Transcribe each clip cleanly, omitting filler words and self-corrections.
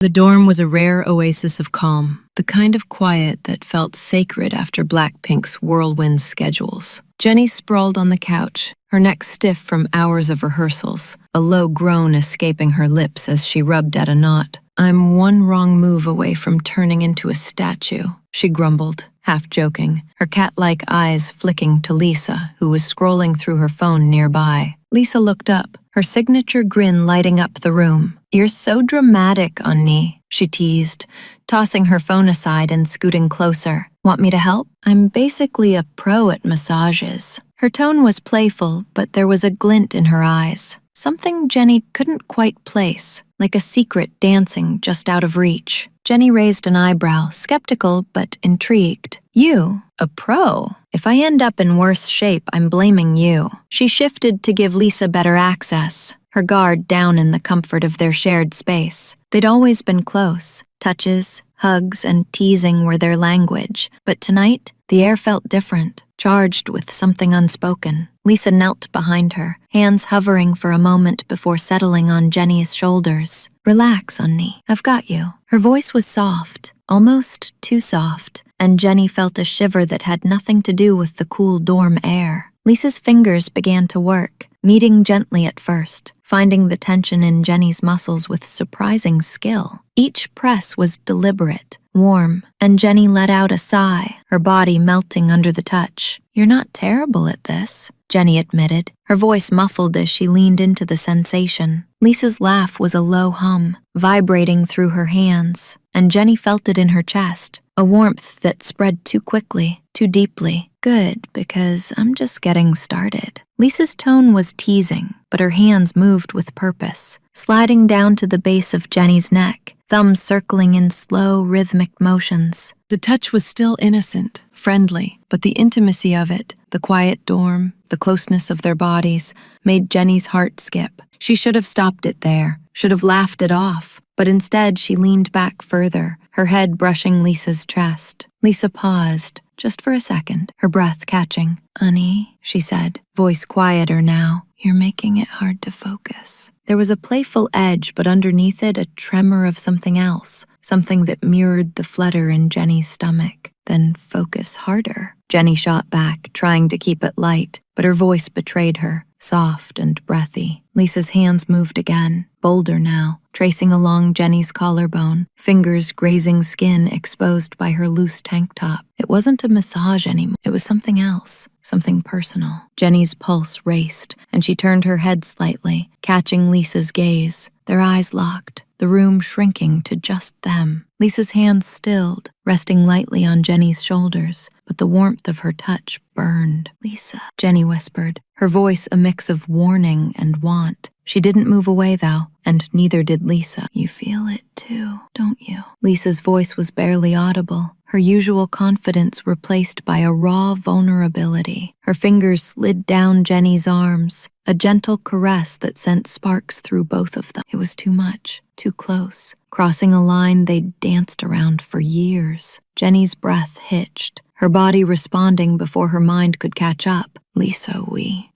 The dorm was a rare oasis of calm, the kind of quiet that felt sacred after BLACKPINK's whirlwind schedules. Jenny sprawled on the couch, her neck stiff from hours of rehearsals, a low groan escaping her lips as she rubbed at a knot. "I'm one wrong move away from turning into a statue," she grumbled, half joking, her cat-like eyes flicking to Lisa, who was scrolling through her phone nearby. Lisa looked up, her signature grin lighting up the room. "You're so dramatic, Onni," she teased, tossing her phone aside and scooting closer. "Want me to help? I'm basically a pro at massages." Her tone was playful, but there was a glint in her eyes, something Jenny couldn't quite place, like a secret dancing just out of reach. Jenny raised an eyebrow, skeptical but intrigued. "You? A pro? If I end up in worse shape, I'm blaming you." She shifted to give Lisa better access, her guard down in the comfort of their shared space. They'd always been close. Touches, hugs, and teasing were their language. But tonight, the air felt different, charged with something unspoken. Lisa knelt behind her, hands hovering for a moment before settling on Jenny's shoulders. "Relax, Onni. I've got you." Her voice was soft, almost too soft, and Jenny felt a shiver that had nothing to do with the cool dorm air. Lisa's fingers began to work, meeting gently at first, finding the tension in Jenny's muscles with surprising skill. Each press was deliberate, warm, and Jenny let out a sigh, her body melting under the touch. "You're not terrible at this," Jenny admitted, her voice muffled as she leaned into the sensation. Lisa's laugh was a low hum, vibrating through her hands, and Jenny felt it in her chest, a warmth that spread too quickly, too deeply. "Good, because I'm just getting started." Lisa's tone was teasing, but her hands moved with purpose, sliding down to the base of Jenny's neck, thumbs circling in slow, rhythmic motions. The touch was still innocent, friendly, but the intimacy of it, the quiet dorm, the closeness of their bodies, made Jenny's heart skip. She should have stopped it there, should have laughed it off, but instead she leaned back further, her head brushing Lisa's chest. Lisa paused, just for a second, her breath catching. "Onni," she said, voice quieter now, "you're making it hard to focus." There was a playful edge, but underneath it a tremor of something else, something that mirrored the flutter in Jenny's stomach. "Then focus harder." Jenny shot back, trying to keep it light, but her voice betrayed her, soft and breathy. Lisa's hands moved again, bolder now, tracing along Jenny's collarbone, fingers grazing skin exposed by her loose tank top. It wasn't a massage anymore. It was something else, something personal. Jenny's pulse raced, and she turned her head slightly, catching Lisa's gaze. Their eyes locked, the room shrinking to just them. Lisa's hands stilled, resting lightly on Jenny's shoulders, but the warmth of her touch burned. "Lisa," Jenny whispered, her voice a mix of warning and want. She didn't move away, though, and neither did Lisa. "You feel it, too, don't you?" Lisa's voice was barely audible, her usual confidence replaced by a raw vulnerability. Her fingers slid down Jenny's arms, a gentle caress that sent sparks through both of them. It was too much, too close, crossing a line they'd danced around for years. Jenny's breath hitched, her body responding before her mind could catch up. "Lisa,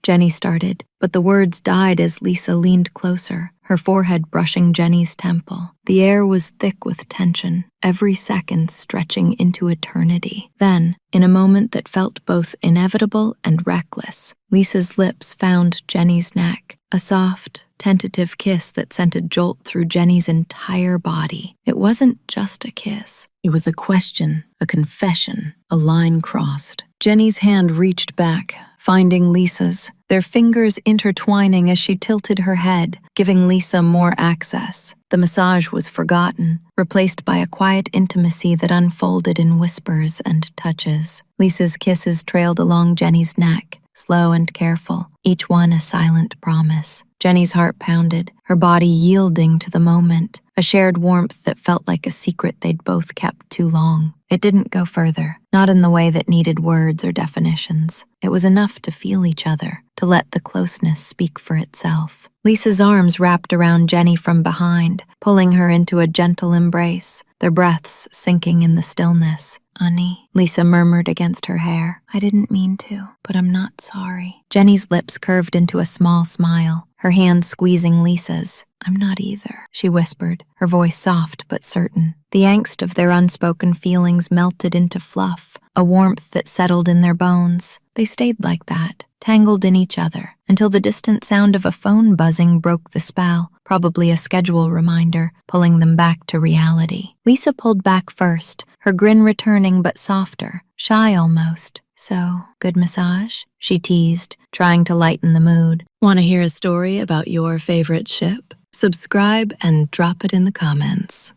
Jenny started, but the words died as Lisa leaned closer, her forehead brushing Jenny's temple. The air was thick with tension, every second stretching into eternity. Then, in a moment that felt both inevitable and reckless, Lisa's lips found Jenny's neck, a soft, tentative kiss that sent a jolt through Jenny's entire body. It wasn't just a kiss. It was a question, a confession, a line crossed. Jenny's hand reached back, finding Lisa's, their fingers intertwining as she tilted her head, giving Lisa more access. The massage was forgotten, replaced by a quiet intimacy that unfolded in whispers and touches. Lisa's kisses trailed along Jenny's neck, slow and careful, each one a silent promise. Jenny's heart pounded, her body yielding to the moment, a shared warmth that felt like a secret they'd both kept too long. It didn't go further, not in the way that needed words or definitions. It was enough to feel each other, to let the closeness speak for itself. Lisa's arms wrapped around Jenny from behind, pulling her into a gentle embrace, their breaths sinking in the stillness. "Onni," Lisa murmured against her hair. "I didn't mean to, but I'm not sorry." Jenny's lips curved into a small smile, her hand squeezing Lisa's. "I'm not either," she whispered, her voice soft but certain. The angst of their unspoken feelings melted into fluff, a warmth that settled in their bones. They stayed like that, tangled in each other, until the distant sound of a phone buzzing broke the spell, probably a schedule reminder, pulling them back to reality. Lisa pulled back first, her grin returning but softer, shy almost. "So, good massage?" she teased, trying to lighten the mood. Want to hear a story about your favorite ship? Subscribe and drop it in the comments.